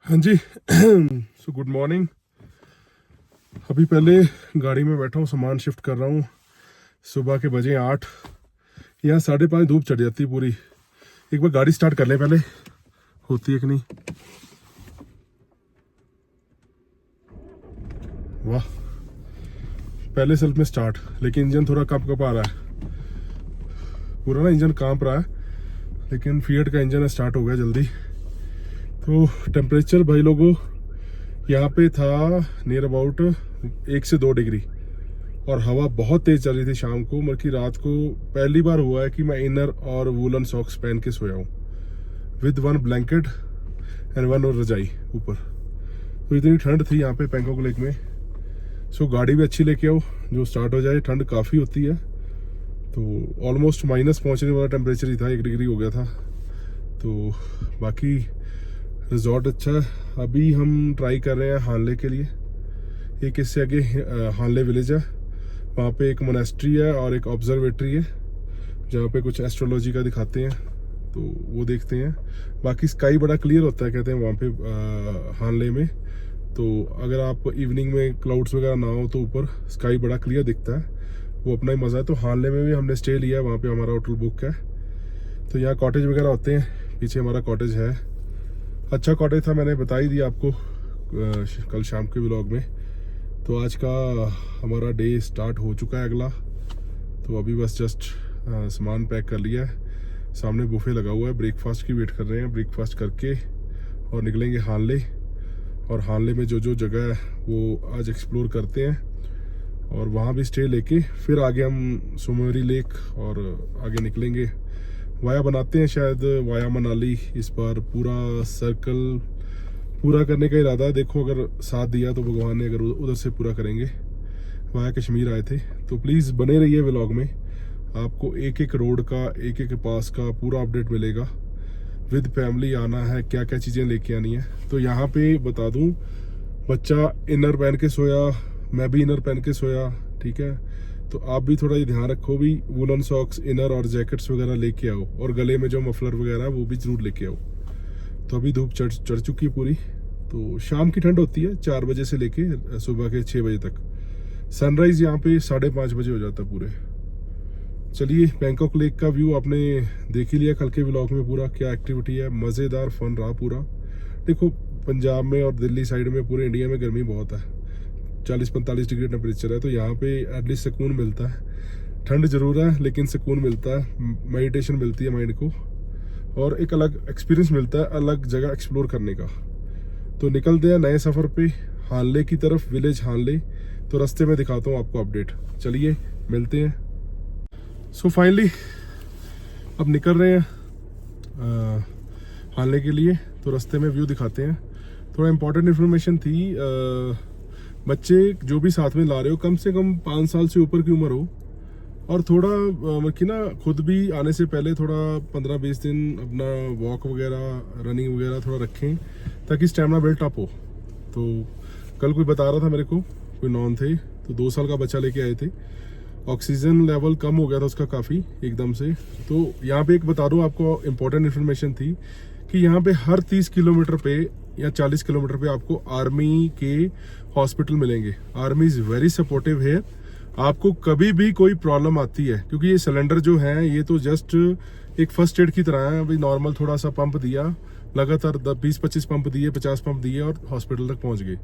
हाँ जी। So good morning. अभी पहले गाड़ी में बैठा हूँ, सामान शिफ्ट कर रहा हूँ। सुबह के बजे 8। यहाँ 5:30 धूप चढ़ जाती है पूरी। एक बार गाड़ी स्टार्ट कर ले पहले, होती है कि नहीं। वाह, पहले सेल्फ में स्टार्ट, लेकिन इंजन थोड़ा कप आ रहा है। पूरा ना इंजन कांप रहा है, लेकिन फिएट का इंजन स्टार्ट हो गया जल्दी। तो टेम्परेचर भाई लोगों यहाँ पे था नियर अबाउट 1 से 2 डिग्री, और हवा बहुत तेज चल रही थी शाम को। मतलब कि रात को पहली बार हुआ है कि मैं इनर और वूलन सॉक्स पहन के सोया हूँ, विद 1 ब्लैंकेट एंड 1 और रजाई ऊपर। तो इतनी ठंड थी यहाँ पे पैंगोंग लेक में। सो गाड़ी भी अच्छी लेके आओ जो स्टार्ट हो जाए, ठंड काफ़ी होती है। तो ऑलमोस्ट माइनस पहुँचने वाला टेम्परेचर ही था, 1 डिग्री हो गया था। तो बाकी रिजॉर्ट अच्छा है। अभी हम ट्राई कर रहे हैं हानले के लिए। एक इससे आगे हानले विलेज है, वहाँ पे एक मोनेस्ट्री है और एक ऑब्जर्वेटरी है जहाँ पे कुछ एस्ट्रोलॉजी का दिखाते हैं, तो वो देखते हैं। बाकी स्काई बड़ा क्लियर होता है कहते हैं वहाँ पे हानले में। तो अगर आप इवनिंग में क्लाउड्स वगैरह ना हो तो ऊपर स्काई बड़ा क्लियर दिखता है, वो अपना ही मज़ा है। तो हानले में भी हमने स्टे लिया है, वहाँ पे हमारा होटल बुक है। तो यहाँ कॉटेज वगैरह होते हैं, पीछे हमारा कॉटेज है। अच्छा कॉटेज था, मैंने बता ही दिया आपको कल शाम के व्लॉग में। तो आज का हमारा डे स्टार्ट हो चुका है अगला। तो अभी बस जस्ट सामान पैक कर लिया है, सामने बुफे लगा हुआ है, ब्रेकफास्ट की वेट कर रहे हैं। ब्रेकफास्ट करके और निकलेंगे हानले, और हानले में जो जो जगह है वो आज एक्सप्लोर करते हैं, और वहाँ भी स्टे लेके फिर आगे हम सुमेरी लेक और आगे निकलेंगे। वाया बनाते हैं शायद वाया मनाली इस बार। पूरा सर्कल पूरा करने का इरादा है, देखो अगर साथ दिया तो भगवान ने, अगर उधर से पूरा करेंगे। वाया कश्मीर आए थे। तो प्लीज़ बने रहिए व्लॉग में, आपको एक एक रोड का, एक एक पास का पूरा अपडेट मिलेगा। विद फैमिली आना है, क्या क्या चीज़ें लेके आनी है। तो यहाँ पे बता दूँ, बच्चा इनर पहन के सोया, मैं भी इनर पहन के सोया, ठीक है। तो आप भी थोड़ा ये ध्यान रखो भी, वुलन सॉक्स, इनर और जैकेट्स वगैरह लेके आओ, और गले में जो मफलर वगैरह है वो भी ज़रूर लेके आओ। तो अभी धूप चढ़ चुकी है पूरी। तो शाम की ठंड होती है 4 बजे से लेके सुबह के 6 बजे तक। सनराइज़ यहाँ पे 5:30 बजे हो जाता है पूरे। चलिए, बैंकॉक लेक का व्यू आपने देख ही लिया कल के व्लॉग में, पूरा क्या एक्टिविटी है, मज़ेदार फन रहा पूरा। देखो पंजाब में और दिल्ली साइड में, पूरे इंडिया में गर्मी बहुत है, 40-45 डिग्री टेम्परेचर है। तो यहाँ पे एटलीस्ट सुकून मिलता है। ठंड ज़रूर है लेकिन सुकून मिलता है, मेडिटेशन मिलती है माइंड को, और एक अलग एक्सपीरियंस मिलता है अलग जगह एक्सप्लोर करने का। तो निकलते हैं नए सफ़र पे हानले की तरफ, विलेज हानले। तो रास्ते में दिखाता हूँ आपको अपडेट। चलिए मिलते हैं। सो फाइनली अब निकल रहे हैं हानले के लिए। तो रास्ते में व्यू दिखाते हैं। थोड़ा इंपॉर्टेंट इन्फॉर्मेशन थी, बच्चे जो भी साथ में ला रहे हो कम से कम 5 साल से ऊपर की उम्र हो, और थोड़ा कि ना खुद भी आने से पहले थोड़ा 15-20 दिन अपना वॉक वगैरह, रनिंग वगैरह थोड़ा रखें, ताकि स्टेमिना बिल्ट अप हो। तो कल कोई बता रहा था मेरे को, कोई नॉन थे, तो 2 साल का बच्चा लेके आए थे। ऑक्सीजन लेवल कम हो गया था उसका काफ़ी एकदम से। तो यहाँ पे एक बता दूँ आपको, इम्पोर्टेंट इन्फॉर्मेशन थी कि यहाँ पे हर 30 किलोमीटर पे या 40 किलोमीटर पे आपको आर्मी के हॉस्पिटल मिलेंगे। आर्मी इज़ वेरी सपोर्टिव है। आपको कभी भी कोई प्रॉब्लम आती है, क्योंकि ये सिलेंडर जो है ये तो जस्ट एक फर्स्ट एड की तरह है। अभी नॉर्मल थोड़ा सा पंप दिया, लगातार 20-25 पंप दिए, 50 पंप दिए और हॉस्पिटल तक पहुंच गए।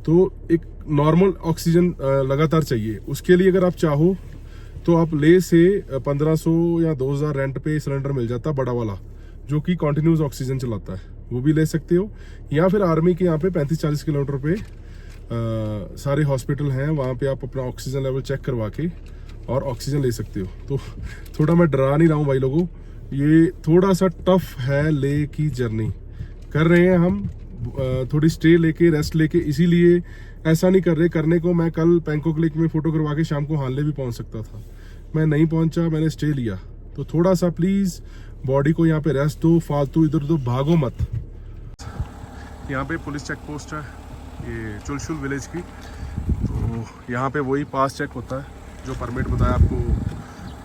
तो एक नॉर्मल ऑक्सीजन लगातार चाहिए। उसके लिए अगर आप चाहो तो आप ले से 1500 या 2000 रेंट पे सिलेंडर मिल जाता बड़ा वाला, जो कि कॉन्टिन्यूस ऑक्सीजन चलाता है, वो भी ले सकते हो। या फिर आर्मी के यहाँ पे 35-40 किलोमीटर पे सारे हॉस्पिटल हैं, वहाँ पे आप अपना ऑक्सीजन लेवल चेक करवा के और ऑक्सीजन ले सकते हो। तो थोड़ा मैं डरा नहीं रहा हूँ भाई लोगों, ये थोड़ा सा टफ है ले की जर्नी कर रहे हैं हम, थोड़ी स्टे लेके, रेस्ट लेके। इसीलिए ऐसा नहीं कर रहे करने को। मैं कल पैंगोंग लेक में फ़ोटो करवा के शाम को हानले भी पहुँच सकता था, मैं नहीं पहुँचा, मैंने स्टे लिया। तो थोड़ा सा प्लीज़ बॉडी को यहाँ पे रेस्ट दो, फालतू इधर उधर भागो मत। यहाँ पे पुलिस चेक पोस्ट है, ये चुलशुल विलेज की। तो यहाँ पे वही पास चेक होता है जो परमिट बताया आपको,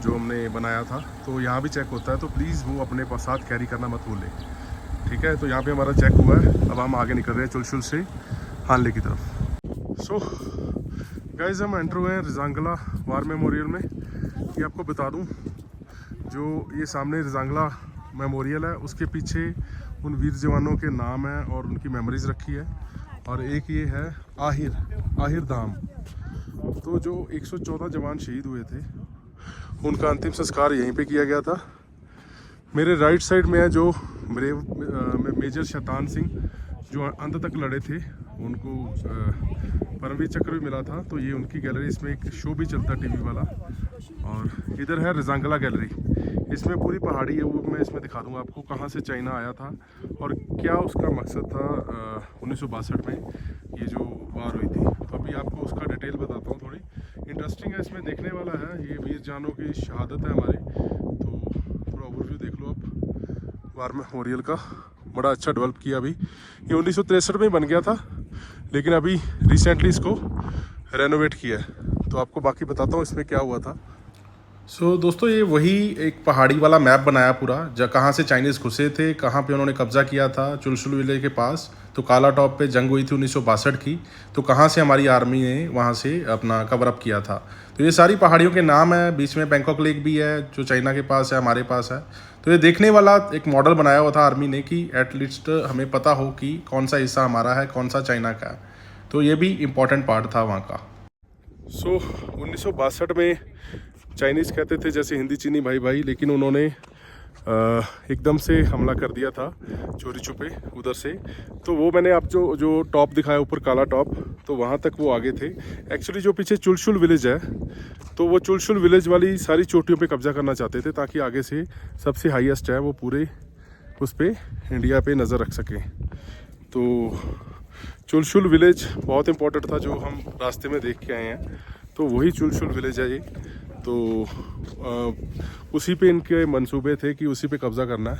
जो हमने बनाया था। तो यहाँ भी चेक होता है, तो प्लीज़ वो अपने साथ कैरी करना मत भूलें। ठीक है, तो यहाँ पे हमारा चेक हुआ है। अब हम आगे निकल रहे हैं चुलशुल से हानले की तरफ। सो गाइस, हम एंटर हुए हैं रजांगला वार मेमोरियल में। ये आपको बता दूं, जो ये सामने रजांगला मेमोरियल है, उसके पीछे उन वीर जवानों के नाम हैं और उनकी मेमोरीज रखी है। और एक ये है आहिर धाम। तो जो 114 जवान शहीद हुए थे, उनका अंतिम संस्कार यहीं पे किया गया था। मेरे राइट साइड में है जो मेजर शैतान सिंह, जो अंत तक लड़े थे, उनको परमवीर चक्र भी मिला था। तो ये उनकी गैलरी, इसमें एक शो भी चलता है टीवी वाला। और इधर है रजांगला गैलरी, इसमें पूरी पहाड़ी है, वो मैं इसमें दिखा दूंगा आपको कहाँ से चाइना आया था और क्या उसका मकसद था 1962 में ये जो वार हुई थी। तो अभी आपको उसका डिटेल बताता हूँ, थोड़ी इंटरेस्टिंग है, इसमें देखने वाला है। ये वीर जानों की शहादत है हमारी। तो थोड़ा ओवरव्यू देख लो आप वार मेमोरियल का। बड़ा अच्छा डेवलप किया। अभी ये 1963 में बन गया था, लेकिन अभी रिसेंटली इसको रेनोवेट किया है। तो आपको बाकी बताता हूँ इसमें क्या हुआ था। सो दोस्तों, ये वही एक पहाड़ी वाला मैप बनाया पूरा, कहाँ से चाइनीज़ घुसे थे, कहाँ पे उन्होंने कब्जा किया था चुलशुल विलेज के पास। तो काला टॉप पे जंग हुई थी 1962 की। तो कहाँ से हमारी आर्मी ने वहाँ से अपना कवर अप किया था। तो ये सारी पहाड़ियों के नाम है। बीच में बैंकॉक लेक भी है, जो चाइना के पास है, हमारे पास है। तो ये देखने वाला एक मॉडल बनाया हुआ था आर्मी ने, कि एटलीस्ट हमें पता हो कि कौन सा हिस्सा हमारा है, कौन सा चाइना का है। तो ये भी इम्पोर्टेंट पार्ट था वहाँ का। सो 1962 में चाइनीज़ कहते थे जैसे हिंदी चीनी भाई भाई, लेकिन उन्होंने एकदम से हमला कर दिया था चोरी छुपे उधर से। तो वो मैंने आप जो टॉप दिखाया ऊपर, काला टॉप, तो वहाँ तक वो आगे थे। एक्चुअली जो पीछे चुलशुल विलेज है, तो वो चुलशुल विलेज वाली सारी चोटियों पे कब्जा करना चाहते थे, ताकि आगे से सबसे हाईएस्ट है वो पूरे उस पर इंडिया पे नज़र रख सकें। तो चुलशुल विलेज बहुत इंपॉर्टेंट था, जो हम रास्ते में देख के आए हैं। तो वही चुलशुल विलेज है ये। तो उसी पे इनके मंसूबे थे कि उसी पे कब्ज़ा करना है।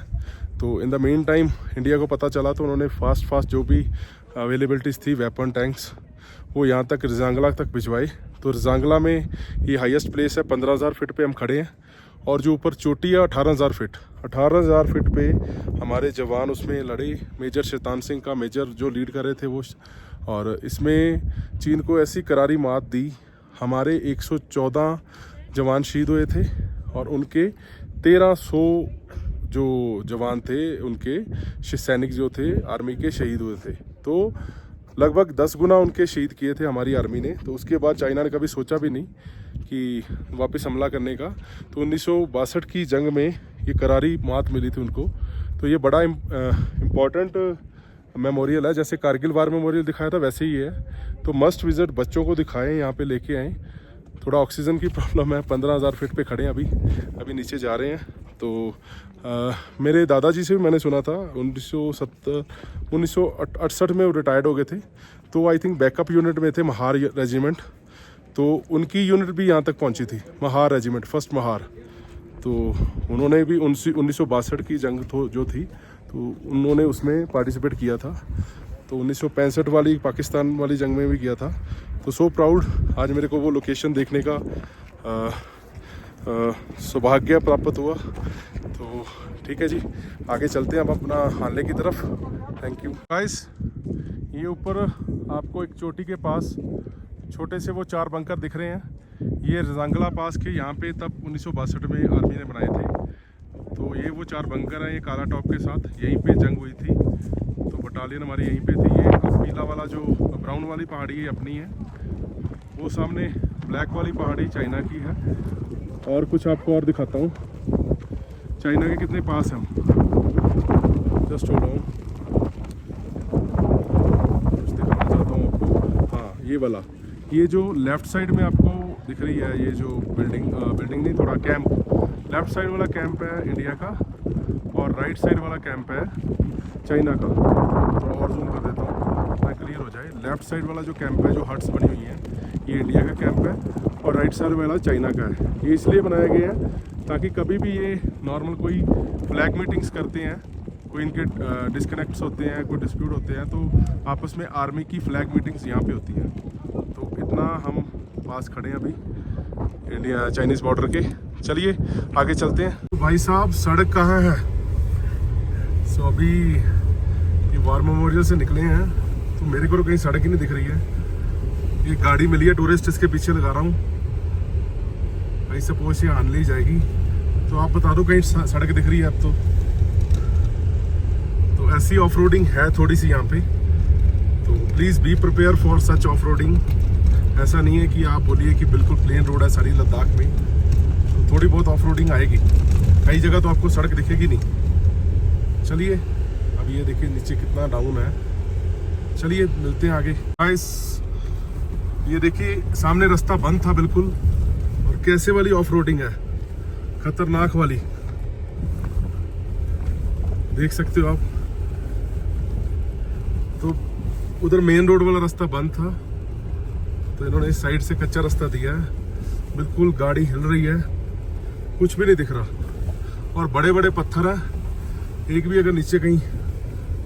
तो in the main time India को पता चला, तो उन्होंने फास्ट जो भी अवेलेबिलिटीज़ थी, वेपन, टैंक्स, वो यहाँ तक रजांगला तक भिजवाई। तो रजांगला में ये हाईएस्ट प्लेस है, 15,000 फीट पे हम खड़े हैं। और जो ऊपर चोटी है 18,000 फीट पे हमारे जवान उसमें लड़े। मेजर शैतान सिंह का मेजर जो लीड कर रहे थे वो। और इसमें चीन को ऐसी करारी मात दी, हमारे 114 जवान शहीद हुए थे और उनके 1300 जो जवान थे, उनके सैनिक जो थे आर्मी के, शहीद हुए थे। तो लगभग 10 गुना उनके शहीद किए थे हमारी आर्मी ने। तो उसके बाद चाइना ने कभी सोचा भी नहीं कि वापस हमला करने का। तो 1962 की जंग में ये करारी मात मिली थी उनको। तो ये बड़ा इम्पॉर्टेंट मेमोरियल है। जैसे कारगिल वार मेमोरियल दिखाया था, वैसे ही है। तो मस्ट विजिट, बच्चों को दिखाएं, यहाँ पे लेके आएँ। थोड़ा ऑक्सीजन की प्रॉब्लम है, 15,000 फीट पे खड़े हैं अभी नीचे जा रहे हैं। तो मेरे दादाजी से भी मैंने सुना था 1968 में वो रिटायर्ड हो गए थे। तो आई थिंक बैकअप यूनिट में थे, महार रेजिमेंट। तो उनकी यूनिट भी यहाँ तक पहुँची थी, महार रेजिमेंट, फर्स्ट महार। तो उन्होंने भी 1962 की जंग जो थी, तो उन्होंने उसमें पार्टिसिपेट किया था। तो 1965 वाली पाकिस्तान वाली जंग में भी किया था। तो सो प्राउड, आज मेरे को वो लोकेशन देखने का सौभाग्य प्राप्त हुआ। तो ठीक है जी, आगे चलते हैं अब अपना हानले की तरफ। Thank you guys. ये ऊपर आपको एक चोटी के पास छोटे से वो 4 बंकर दिख रहे हैं। ये रजांगला पास के, यहाँ पे तब 1962 में आर्मी ने बनाए थे। तो ये वो 4 बंकर हैं, ये काला टॉप के साथ, यहीं पे जंग हुई थी। तो बटालियन हमारी यहीं पे थी। ये पीला वाला जो ब्राउन वाली पहाड़ी है अपनी है, वो सामने ब्लैक वाली पहाड़ी चाइना की है। और कुछ आपको और दिखाता हूँ, चाइना के कितने पास हैं हम। जस्ट होल्ड ऑन, कुछ दिखाना चाहता हूँ आपको। हाँ, ये वाला, ये जो लेफ़्ट साइड में आपको दिख रही है, ये जो बिल्डिंग नहीं, थोड़ा कैंप, लेफ़्ट साइड वाला कैंप है इंडिया का, और राइट साइड वाला कैंप है चाइना का। थोड़ा और जूम कर देता हूँ ताकि क्लियर हो जाए। लेफ़्ट साइड वाला जो कैंप है, जो हट्स बनी हुई हैं, ये इंडिया का कैंप है, और राइट साइड वाला चाइना का है। ये इसलिए बनाया गया है ताकि कभी भी ये नॉर्मल कोई फ्लैग मीटिंग्स करते हैं, कोई इनके डिस्कनेक्ट्स होते हैं, कोई डिस्प्यूट होते हैं, तो आपस में आर्मी की फ्लैग मीटिंग्स यहाँ पे होती हैं। तो इतना हम पास खड़े हैं अभी इंडिया चाइनीज़ बॉर्डर के। चलिए आगे चलते हैं। तो भाई साहब, सड़क कहाँ है? सो अभी ये वार मेमोरियल से निकले हैं, तो मेरे को तो कहीं सड़क ही नहीं दिख रही है। ये गाड़ी मिली है टूरिस्ट, इसके पीछे लगा रहा हूँ। भाई सपोज ये आन ली जाएगी, तो आप बता दो कहीं सड़क दिख रही है अब तो ऐसी ऑफ रोडिंग है थोड़ी सी यहाँ पे। तो please be prepare for such off roading. ऐसा नहीं है कि आप बोलिए कि बिल्कुल प्लेन रोड है सारी लद्दाख में, तो थोड़ी बहुत ऑफ रोडिंग आएगी। कई जगह तो आपको सड़क दिखेगी नहीं। चलिए अब ये देखिए नीचे कितना डाउन है। चलिए मिलते हैं आगे। गाइस ये देखिए सामने रास्ता बंद था बिल्कुल, और कैसे वाली ऑफ रोडिंग है, खतरनाक वाली, देख सकते हो आप। तो उधर मेन रोड वाला रास्ता बंद था, तो इन्होंने इस साइड से कच्चा रास्ता दिया है। बिल्कुल गाड़ी हिल रही है, कुछ भी नहीं दिख रहा, और बड़े बड़े पत्थर है, एक भी अगर नीचे कहीं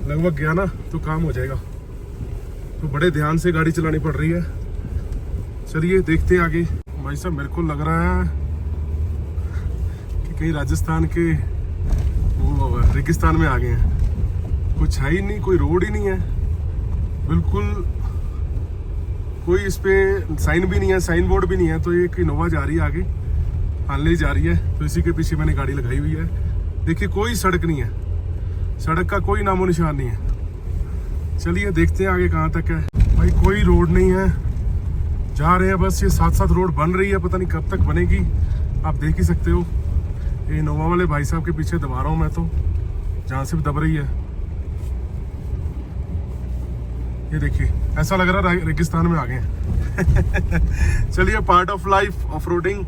लगभग गया ना तो काम हो जाएगा। तो बड़े ध्यान से गाड़ी चलानी पड़ रही है। चलिए देखते हैं आगे। भाई साहब मेरे को लग रहा है कि कहीं राजस्थान के वो रेगिस्तान में आ गए हैं। कुछ है ही नहीं, कोई रोड ही नहीं है, बिल्कुल कोई इस पे साइन भी नहीं है, साइन बोर्ड भी नहीं है। तो एक इनोवा जा रही है आगे, हानले जा रही है, तो इसी के पीछे मैंने गाड़ी लगाई हुई है। देखिए कोई सड़क नहीं है, सड़क का कोई नामो निशान नहीं है। चलिए देखते हैं आगे कहाँ तक है। भाई कोई रोड नहीं है, जा रहे हैं बस। ये साथ साथ रोड बन रही है, पता नहीं कब तक बनेगी। आप देख ही सकते हो, ये इनोवा वाले भाई साहब के पीछे दबा रहा हूँ मैं, तो जहाँ से भी दब रही है। ये देखिए ऐसा लग रहा है रेगिस्तान में आ गए हैं। चलिए part of life off roading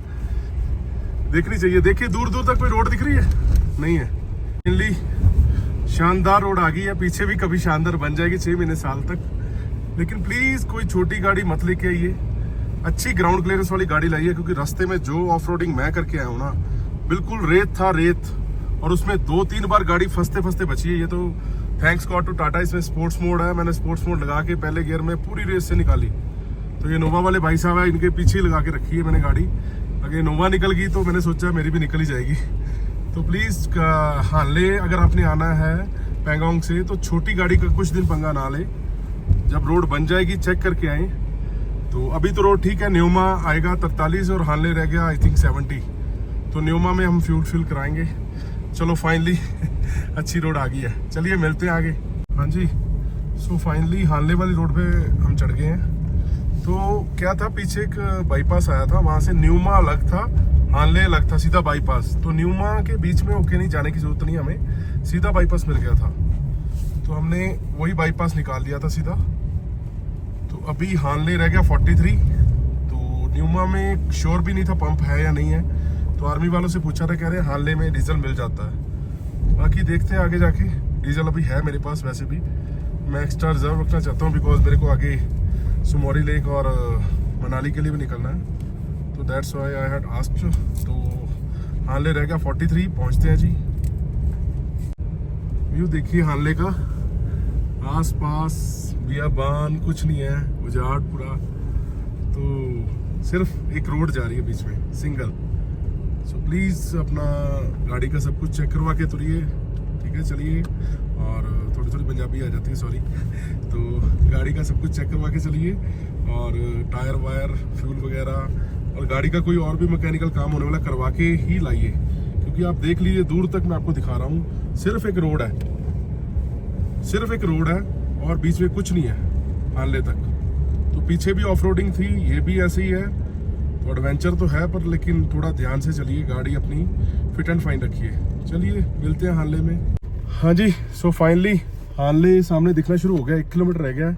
देखनी चाहिए। देखिए दूर दूर तक कोई रोड दिख रही है नहीं है। फाइनली शानदार रोड आ गई है, पीछे भी कभी शानदार बन जाएगी 6 महीने साल तक। लेकिन प्लीज कोई छोटी गाड़ी मत लेके आइए, अच्छी ग्राउंड क्लियरेंस वाली गाड़ी लाइए, क्योंकि रास्ते में जो ऑफ रोडिंग मैं करके आया हूँ ना, बिल्कुल रेत था रेत, और उसमें 2-3 बार गाड़ी फंसते फंसते बची है। ये तो थैंक्स गॉड टू टाटा, इसमें स्पोर्ट्स मोड है। मैंने स्पोर्ट्स मोड लगा के पहले गियर में पूरी रेस से निकाली। तो ये नोवा वाले भाई साहब है, इनके पीछे ही लगा के रखी है मैंने गाड़ी। अगर नोवा निकल गई तो मैंने सोचा मेरी भी निकल ही जाएगी। तो प्लीज़ हानले अगर आपने आना है पैंगोंग से, तो छोटी गाड़ी का कुछ दिन पंगा ना ले। जब रोड बन जाएगी चेक करके आए। तो अभी तो रोड ठीक है, न्योमा आएगा 43 और हानले रह गया आई थिंक 70। तो न्योमा में हम फ्यूल फिल कराएंगे। चलो फाइनली अच्छी रोड आ गई है। चलिए मिलते हैं आगे। हाँ जी, सो फाइनली हानले वाली रोड पे हम चढ़ गए हैं। तो क्या था, पीछे एक बाईपास आया था, वहाँ से न्यूमा अलग था, हानले अलग था, सीधा बाईपास। तो न्यूमा के बीच में होके नहीं जाने की जरूरत नहीं, हमें सीधा बाईपास मिल गया था। तो हमने वही बाईपास निकाल लिया था सीधा। तो अभी हानले रह गया 43। तो न्यूमा में श्योर भी नहीं था पंप है या नहीं है, तो आर्मी वालों से पूछा था, कह रहे हानले में डीजल मिल जाता है। बाकी देखते हैं आगे जाके। डीजल अभी है मेरे पास, वैसे भी मैं एक्स्ट्रा रिजर्व रखना चाहता हूँ, बिकॉज मेरे को आगे सुमोरी लेक और मनाली के लिए भी निकलना है। तो that's why I had asked. तो हानले रह गया 43, पहुँचते हैं जी। व्यू देखिए हानले का, आस पास बियाबान कुछ नहीं है, उजाड़ पूरा। तो सिर्फ एक रोड जा रही है बीच में, सिंगल। सो प्लीज़ अपना गाड़ी का सब कुछ चेक करवा के तुरिए, ठीक है। चलिए, और थोड़ी थोड़ी पंजाबी आ जाती है, सॉरी। तो गाड़ी का सब कुछ चेक करवा के चलिए, और टायर वायर फ्यूल वगैरह, और गाड़ी का कोई और भी मैकेनिकल काम होने वाला करवा के ही लाइए। क्योंकि आप देख लीजिए दूर तक मैं आपको दिखा रहा हूँ, सिर्फ एक रोड है, सिर्फ एक रोड है, और बीच में कुछ नहीं है हानले तक। तो पीछे भी ऑफ रोडिंग थी, ये भी ऐसे ही है। तो एडवेंचर तो है, पर लेकिन थोड़ा ध्यान से चलिए, गाड़ी अपनी फिट एंड फाइन रखिए। चलिए मिलते हैं हानले में। हाँ जी, सो फाइनली हानले सामने दिखना शुरू हो गया, 1 किलोमीटर रह गया।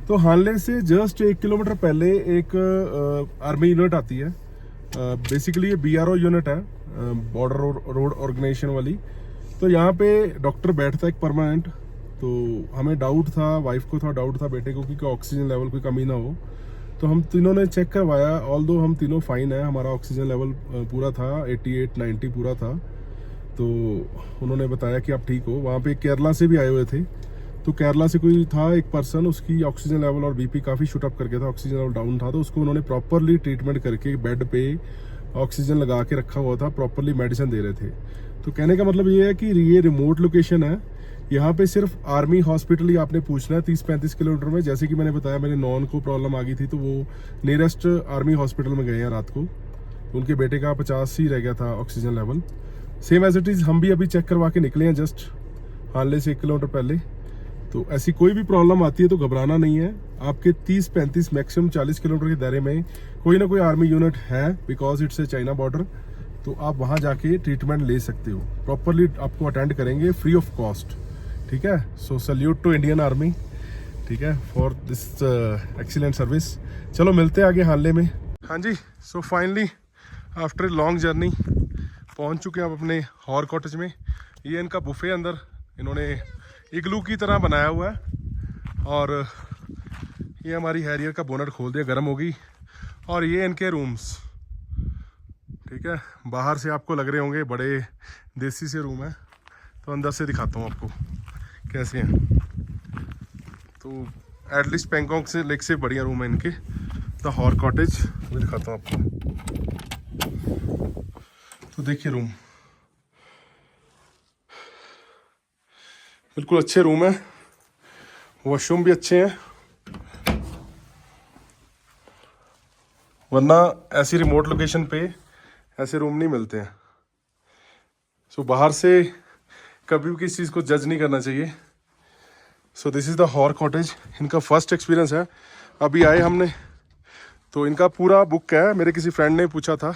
तो हानले से जस्ट 1 किलोमीटर पहले एक आर्मी यूनिट आती है। बेसिकली ये BRO यूनिट है, बॉर्डर रोड ऑर्गेनाइजेशन वाली। तो यहाँ पे डॉक्टर बैठता है एक परमानेंट। तो हमें डाउट था, वाइफ को था डाउट था बेटे को, कि ऑक्सीजन लेवल कोई कमी ना हो। तो हम तीनों ने चेक करवाया, ऑल्दो हम तीनों फाइन है, हमारा ऑक्सीजन लेवल पूरा था, 88-90 पूरा था। तो उन्होंने बताया कि आप ठीक हो। वहाँ पे केरला से भी आए हुए थे, तो केरला से कोई था एक पर्सन, उसकी ऑक्सीजन लेवल और BP काफ़ी शूट अप कर गया था, ऑक्सीजन लेवल डाउन था। तो उसको उन्होंने प्रॉपरली ट्रीटमेंट करके बेड पे ऑक्सीजन लगा के रखा हुआ था, प्रॉपरली मेडिसिन दे रहे थे। तो कहने का मतलब ये है कि ये रिमोट लोकेशन है, यहाँ पे सिर्फ आर्मी हॉस्पिटल ही आपने पूछना है 30-35 किलोमीटर में। जैसे कि मैंने बताया, मेरे नॉन को प्रॉब्लम आ गई थी तो वो नियरेस्ट आर्मी हॉस्पिटल में गए हैं रात को। तो उनके बेटे का 50 ही रह गया था oxygen level. Same as it is हम भी अभी चेक करवा के निकले हैं जस्ट हानले से 1 किलोमीटर पहले। तो ऐसी कोई भी प्रॉब्लम आती है तो घबराना नहीं है। आपके 30-35 मैक्सिमम 40 किलोमीटर के दायरे में कोई ना कोई आर्मी यूनिट है, because it's A China border. तो आप वहाँ जाके ट्रीटमेंट ले सकते हो, प्रॉपरली आपको अटेंड करेंगे फ्री ऑफ कॉस्ट। ठीक है, सो सल्यूट टू इंडियन आर्मी, ठीक है, फॉर दिस एक्सीलेंट सर्विस। चलो मिलते हैं आगे हानले में। हाँ जी, so finally after long journey पहुँच चुके हैं आप अपने हॉर कॉटेज में। ये इनका बुफे अंदर इन्होंने इग्लू की तरह बनाया हुआ है, और ये हमारी हैरियर का बोनट खोल दिया, गर्म हो गई। और ये इनके रूम्स, ठीक है, बाहर से आपको लग रहे होंगे बड़े देसी से रूम है, तो अंदर से दिखाता हूँ आपको कैसे हैं। तो एटलीस्ट पैंगोंग से लेक से बढ़िया रूम है इनके, द हॉर कॉटेज। वो दिखाता हूँ आपको। तो देखिए रूम बिल्कुल अच्छे रूम है, वॉशरूम भी अच्छे हैं, वरना ऐसी रिमोट लोकेशन पे ऐसे रूम नहीं मिलते हैं। सो बाहर से कभी भी किसी चीज़ को जज नहीं करना चाहिए। So this is the HOR cottage. इनका फर्स्ट एक्सपीरियंस है, अभी आए हमने, तो इनका पूरा बुक है। मेरे किसी फ्रेंड ने पूछा था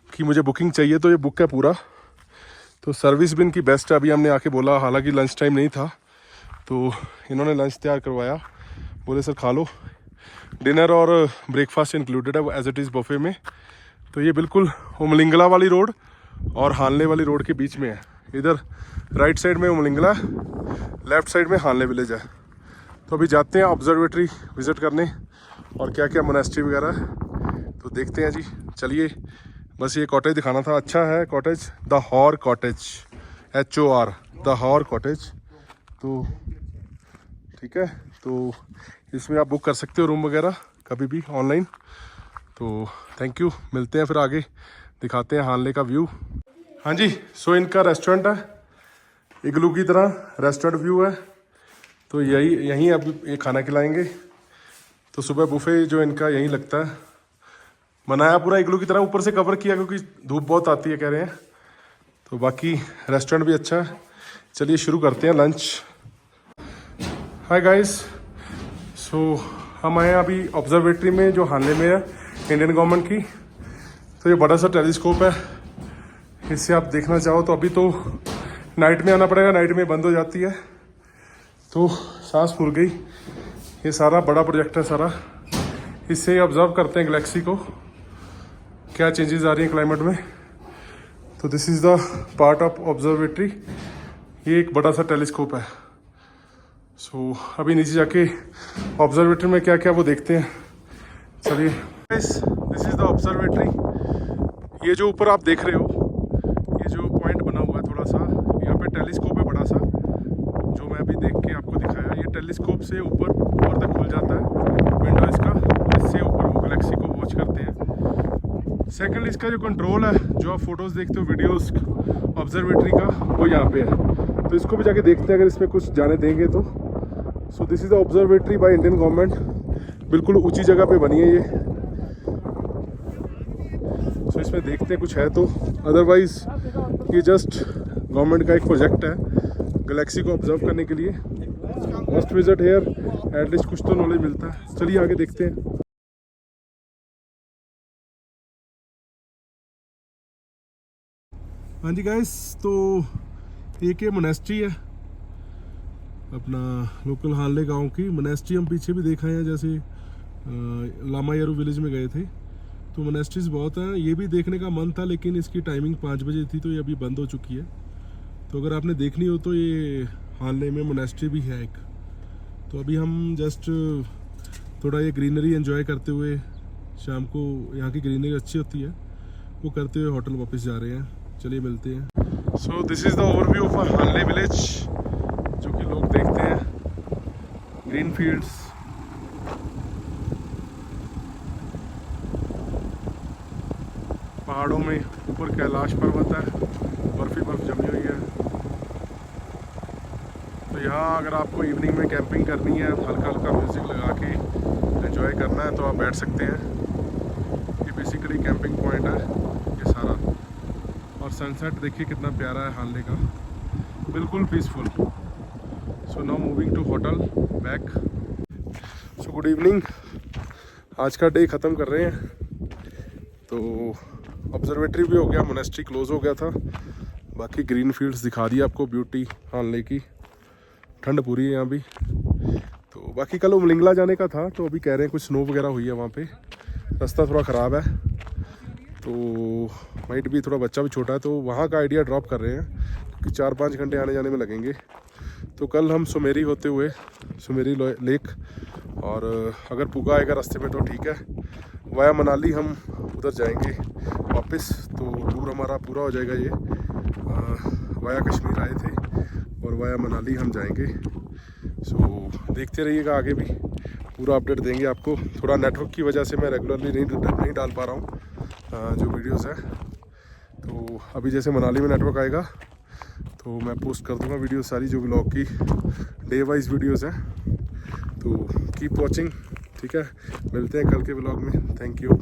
कि मुझे बुकिंग चाहिए, तो ये बुक है पूरा। तो सर्विस भी इनकी बेस्ट है। अभी हमने आके बोला, हालांकि लंच टाइम नहीं था, तो इन्होंने लंच तैयार करवाया। बोले सर खा लो, डिनर और ब्रेकफास्ट इंक्लूडेड है वो एज इट इज़ बुफे में। तो ये बिल्कुल उमलिंगला वाली रोड और हानले वाली रोड के बीच में है। इधर राइट साइड में उमलिंगला, लेफ्ट साइड में हानले विलेज है। तो अभी जाते हैं ऑब्जर्वेटरी विज़िट करने, और क्या क्या मोनेस्ट्री वगैरह है तो देखते हैं जी। चलिए, बस ये कॉटेज दिखाना था। अच्छा है cottage, the HOR cottage, HOR, the HOR cottage. तो ठीक है, तो इसमें आप बुक कर सकते हो रूम वगैरह कभी भी ऑनलाइन। तो थैंक यू, मिलते हैं फिर आगे, दिखाते हैं हानले का व्यू। हाँ जी, सो इनका रेस्टोरेंट है, इग्लू की तरह रेस्टोरेंट व्यू है। तो यहीं अब ये खाना खिलाएंगे। तो सुबह बुफे जो इनका यहीं लगता है, बनाया पूरा इग्लू की तरह, ऊपर से कवर किया क्योंकि धूप बहुत आती है कह रहे हैं। तो बाकी रेस्टोरेंट भी अच्छा है। चलिए शुरू करते हैं लंच। हाय गाइस, सो हम आए हैं अभी ऑब्जर्वेटरी में जो हानले में है, इंडियन गवर्नमेंट की। तो ये बड़ा सा टेलीस्कोप है, इससे आप देखना चाहो तो। अभी तो नाइट में आना पड़ेगा, नाइट में बंद हो जाती है। तो सांस फूल गई। ये सारा बड़ा प्रोजेक्ट है सारा, इससे ऑब्जर्व करते हैं गैलेक्सी को, क्या चेंजेस आ रही हैं क्लाइमेट में। तो this is the part of observatory. ये एक बड़ा सा टेलीस्कोप है। सो अभी नीचे जाके ऑब्जर्वेटरी में क्या क्या वो देखते हैं। चलिए, दिस इज़ द ऑब्जर्वेटरी। ये जो ऊपर आप देख रहे हो, ये जो पॉइंट बना हुआ है थोड़ा सा, यहाँ पे टेलीस्कोप है बड़ा सा, जो मैं अभी देख के आपको दिखाया। ये टेलीस्कोप से ऊपर तक खुल जाता है विंडो इसका, इससे ऊपर वो गैलेक्सी को वॉच करते हैं। सेकंड, इसका जो कंट्रोल है, जो आप फोटोज़ देखते हो वीडियोस ऑब्जर्वेटरी का, वो यहाँ पे है। तो इसको भी जाके देखते हैं अगर इसमें कुछ जाने देंगे तो। सो this is the observatory by Indian government. बिल्कुल ऊंची जगह पे बनी है ये। सो इसमें देखते हैं कुछ है तो, अदरवाइज ये जस्ट गवर्नमेंट का एक प्रोजेक्ट है गैलेक्सी को ऑब्जर्व करने के लिए। मस्ट विजिट हेयर, एटलीस्ट कुछ तो नॉलेज मिलता है। चलिए आगे देखते हैं। हाँ जी गाइस, तो एक ये मोनेस्ट्री है अपना लोकल हानले गांव की मोनेस्ट्री। हम पीछे भी देखा है, जैसे लामायारू विलेज में गए थे। तो मोनेस्ट्रीज बहुत हैं, ये भी देखने का मन था, लेकिन इसकी टाइमिंग 5 बजे थी, तो ये अभी बंद हो चुकी है। तो अगर आपने देखनी हो तो ये हानले में मोनेस्ट्री भी है एक। तो अभी हम जस्ट थोड़ा ये ग्रीनरी एंजॉय करते हुए, शाम को यहाँ की ग्रीनरी अच्छी होती है, वो करते हुए होटल वापस जा रहे हैं। चलिए मिलते हैं। सो this is the overview of Hanle village, जो कि लोग देखते हैं, ग्रीन फील्ड्स। पहाड़ों में ऊपर कैलाश पर्वत है, बर्फ ही बर्फ जमी हुई है। यहाँ अगर आपको इवनिंग में कैंपिंग करनी है, हल्का हल्का म्यूज़िक लगा के एंजॉय करना है तो आप बैठ सकते हैं। ये बेसिकली कैंपिंग पॉइंट है ये सारा, और सनसेट देखिए कितना प्यारा है हाल का, बिल्कुल peaceful. So now moving to hotel back. So good evening, आज का डे ख़त्म कर रहे हैं। तो ऑब्जर्वेटरी भी हो गया, मोनेस्ट्री क्लोज़ हो गया था, बाकी ग्रीन फील्ड्स दिखा दी आपको, ब्यूटी हाल की, ठंड पूरी है यहाँ भी। तो बाकी कल उमलिंगला जाने का था, तो अभी कह रहे हैं कुछ स्नो वगैरह हुई है वहाँ पे, रास्ता थोड़ा ख़राब है, तो माइट भी थोड़ा बच्चा भी छोटा है, तो वहाँ का आइडिया ड्रॉप कर रहे हैं क्योंकि 4-5 घंटे आने जाने में लगेंगे। तो कल हम सुमेरी होते हुए सुमेरी लेक, और अगर पुगा आएगा रास्ते में तो ठीक है, वाया मनाली हम उधर जाएंगे वापस। तो टूर हमारा पूरा हो जाएगा। ये वाया कश्मीर आए थे और वाया मनाली हम जाएंगे। सो देखते रहिएगा, आगे भी पूरा अपडेट देंगे आपको। थोड़ा नेटवर्क की वजह से मैं रेगुलरली नहीं डाल पा रहा हूँ जो वीडियोस है। तो अभी जैसे मनाली में नेटवर्क आएगा तो मैं पोस्ट कर दूँगा वीडियो सारी, जो व्लॉग की डे वाइज वीडियोस हैं। तो कीप वॉचिंग, ठीक है, मिलते हैं कल के व्लॉग में। Thank you.